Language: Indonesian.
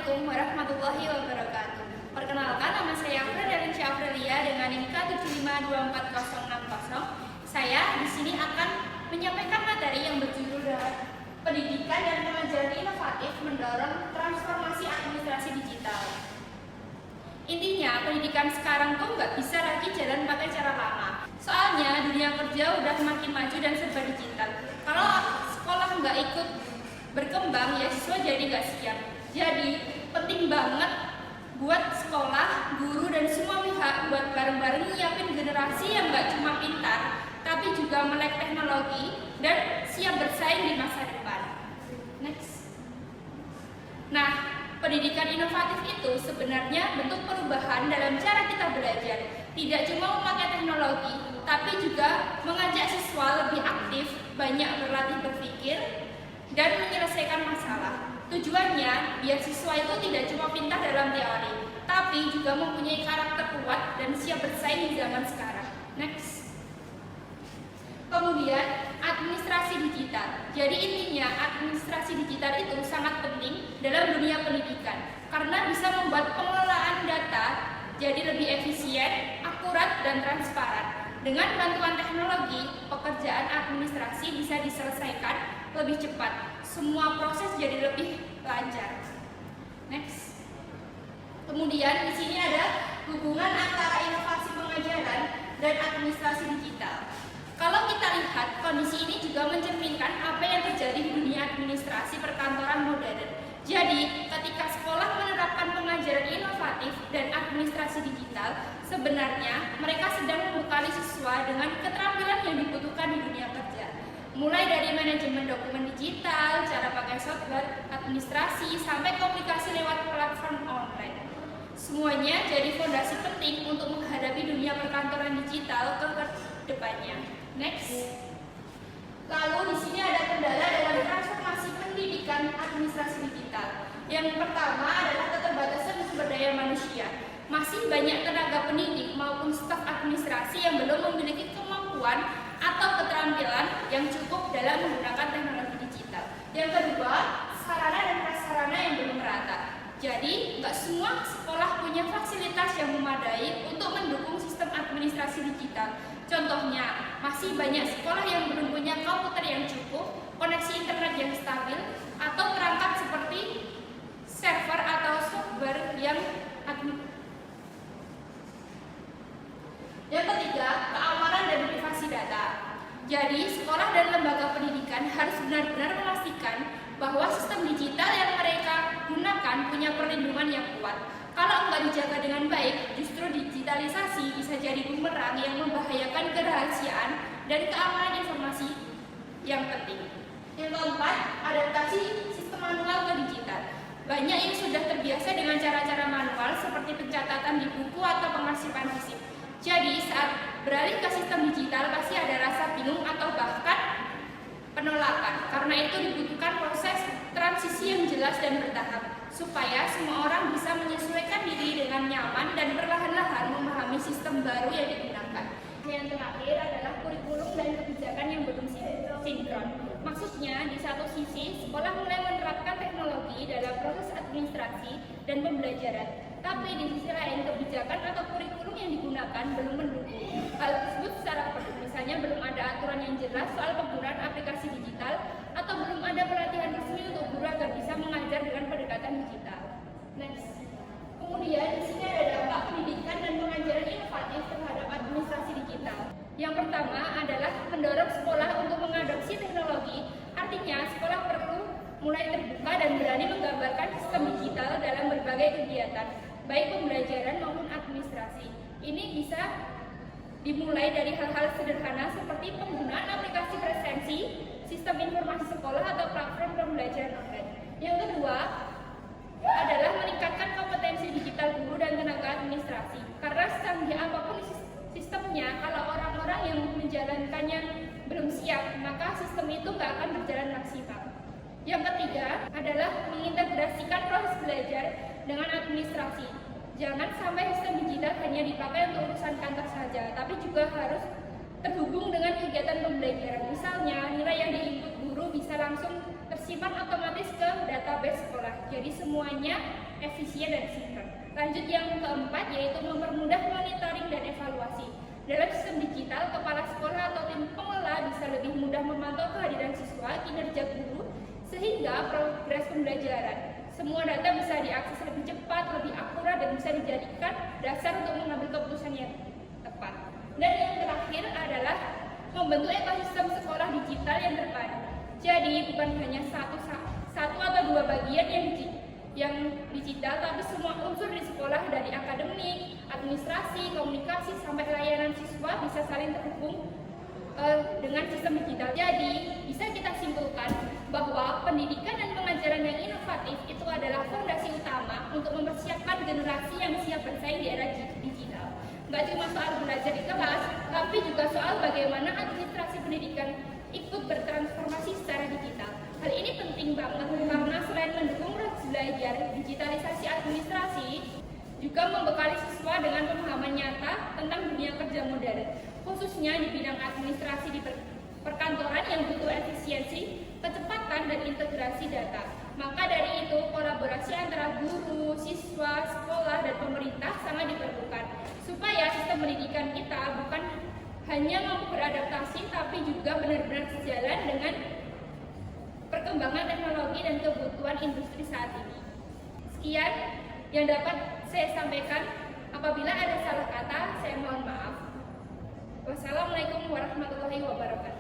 Assalamualaikum warahmatullahi wabarakatuh. Perkenalkan, nama saya Afra dari Syafrelia dengan NIM K75240660. Saya di sini akan menyampaikan materi yang berjudul Pendidikan dan Pengajaran Inovatif Mendorong Transformasi Administrasi Digital. Intinya, pendidikan sekarang tuh nggak bisa lagi jalan pakai cara lama. Soalnya dunia kerja udah makin maju dan serba digital. Kalau sekolah nggak ikut berkembang, ya siswa jadi nggak siap. Jadi penting banget buat sekolah, guru, dan semua pihak buat bareng-bareng nyiapin generasi yang nggak cuma pintar, tapi juga melek teknologi dan siap bersaing di masa depan. Next. Nah, pendidikan inovatif itu sebenarnya bentuk perubahan dalam cara kita belajar. Tidak cuma memakai teknologi, tapi juga mengajak siswa lebih aktif, banyak berlatih berpikir, dan menyelesaikan masalah. Tujuannya, biar siswa itu tidak cuma pintar dalam teori, tapi juga mempunyai karakter kuat dan siap bersaing di zaman sekarang. Next. Kemudian, administrasi digital. Jadi intinya, administrasi digital itu sangat penting dalam dunia pendidikan, karena bisa membuat pengelolaan data jadi lebih efisien, akurat, dan transparan. Dengan bantuan teknologi, pekerjaan administrasi bisa diselesaikan lebih cepat. Semua proses jadi lebih lancar. Next. Kemudian di sini ada hubungan antara inovasi pengajaran dan administrasi digital. Kalau kita lihat, kondisi ini juga mencerminkan apa yang terjadi di dunia administrasi perkantoran modern. Jadi, ketika sekolah menerapkan pengajaran inovatif dan administrasi digital, sebenarnya mereka sedang membekali siswa dengan keterampilan yang dibutuhkan di dunia kerja. Mulai dari manajemen dokumen digital, cara pakai software, administrasi, sampai komunikasi lewat platform online. Semuanya jadi fondasi penting untuk menghadapi dunia perkantoran digital ke depannya. Next. Lalu di sini ada kendala dalam transformasi pendidikan administrasi digital. Yang pertama adalah keterbatasan sumber daya manusia. Masih banyak tenaga pendidik maupun staf administrasi yang belum memiliki kemampuan atau keterampilan yang cukup dalam menggunakan teknologi digital. Yang kedua, sarana dan prasarana yang belum merata. Jadi, nggak semua sekolah punya fasilitas yang memadai untuk mendukung sistem administrasi digital. Contohnya, masih banyak sekolah yang belum punya komputer yang cukup, koneksi internet yang stabil, atau perangkat seperti server atau software yang Yang ketiga, keamanan dan privasi data. Jadi, sekolah dan lembaga pendidikan harus benar-benar memastikan bahwa sistem digital yang mereka gunakan punya perlindungan yang kuat. Kalau nggak dijaga dengan baik, justru digitalisasi bisa jadi bumerang yang membahayakan kerahasiaan dan keamanan informasi yang penting. Yang keempat, adaptasi sistem manual ke digital. Banyak yang sudah terbiasa dengan cara-cara manual seperti pencatatan di buku atau pengarsipan fisik. Jadi saat beralih ke sistem digital pasti ada rasa bingung atau bahkan penolakan. Karena itu dibutuhkan proses transisi yang jelas dan bertahap supaya semua orang bisa menyesuaikan diri dengan nyaman dan perlahan-lahan memahami sistem baru yang digunakan. Yang terakhir adalah kurikulum dan kebijakan yang belum sinkron. Maksudnya, di satu sisi, sekolah mulai menerapkan teknologi dalam proses administrasi dan pembelajaran. Tapi di sisi lain, kebijakan atau kurikulum yang digunakan belum mendukung. Hal tersebut secara penuh, misalnya belum ada aturan yang jelas soal penggunaan aplikasi digital atau belum ada pelatihan resmi untuk guru agar bisa mengajar dengan pendekatan digital. Next. Kemudian di sini ada dampak pendidikan dan pengajaran inovatif terhadap administrasi digital. Yang pertama adalah mendorong sekolah untuk mengadopsi teknologi. Artinya sekolah perlu mulai terbuka dan berani menggambarkan sistem digital dalam berbagai kegiatan, baik pembelajaran maupun administrasi. Ini bisa dimulai dari hal-hal sederhana seperti penggunaan aplikasi presensi, sistem informasi sekolah atau platform pembelajaran online. Yang kedua adalah meningkatkan kompetensi digital guru dan tenaga administrasi. Karena secanggih apapun sistemnya, kalau orang-orang yang menjalankannya belum siap, maka sistem itu nggak akan berjalan maksimal. Yang ketiga adalah mengintegrasikan proses belajar dengan administrasi. Jangan sampai sistem digital hanya dipakai untuk urusan kantor saja, tapi juga harus terhubung dengan kegiatan pembelajaran. Misalnya, nilai yang diinput guru bisa langsung tersimpan otomatis ke database sekolah. Jadi semuanya efisien, dan sinkron. Lanjut yang keempat, yaitu mempermudah monitoring dan evaluasi. Dalam sistem digital, kepala sekolah atau tim pengelola bisa lebih mudah memantau kehadiran siswa, kinerja guru, sehingga progres pembelajaran. Semua data bisa diakses lebih cepat, lebih akurat, dan bisa dijadikan dasar untuk mengambil keputusan yang tepat. Dan yang terakhir adalah membentuk ekosistem sekolah digital yang terpadu. Jadi bukan hanya satu atau dua bagian yang digital, tapi semua unsur di sekolah dari akademik, administrasi, komunikasi, sampai layanan siswa bisa saling terhubung dengan sistem digital. Jadi bisa kita simpulkan bahwa pendidikan dan pengajaran yang inovatif itu adalah fondasi utama untuk mempersiapkan generasi yang siap bersaing di era digital. Nggak cuma soal belajar di kelas, tapi juga soal bagaimana administrasi pendidikan ikut bertransformasi secara digital. Hal ini penting banget karena selain mendukung proses belajar, digitalisasi administrasi juga membekali siswa dengan pemahaman nyata tentang dunia kerja modern, khususnya di bidang administrasi di perkantoran yang butuh efisiensi, kecepatan, dan integrasi data. Maka dari itu, kolaborasi antara guru, siswa, sekolah, dan pemerintah sangat diperlukan supaya sistem pendidikan kita bukan hanya mampu beradaptasi, tapi juga benar-benar sejalan dengan perkembangan teknologi dan kebutuhan industri saat ini. Sekian yang dapat saya sampaikan. Apabila ada salah kata, saya mohon maaf. Wassalamualaikum warahmatullahi wabarakatuh.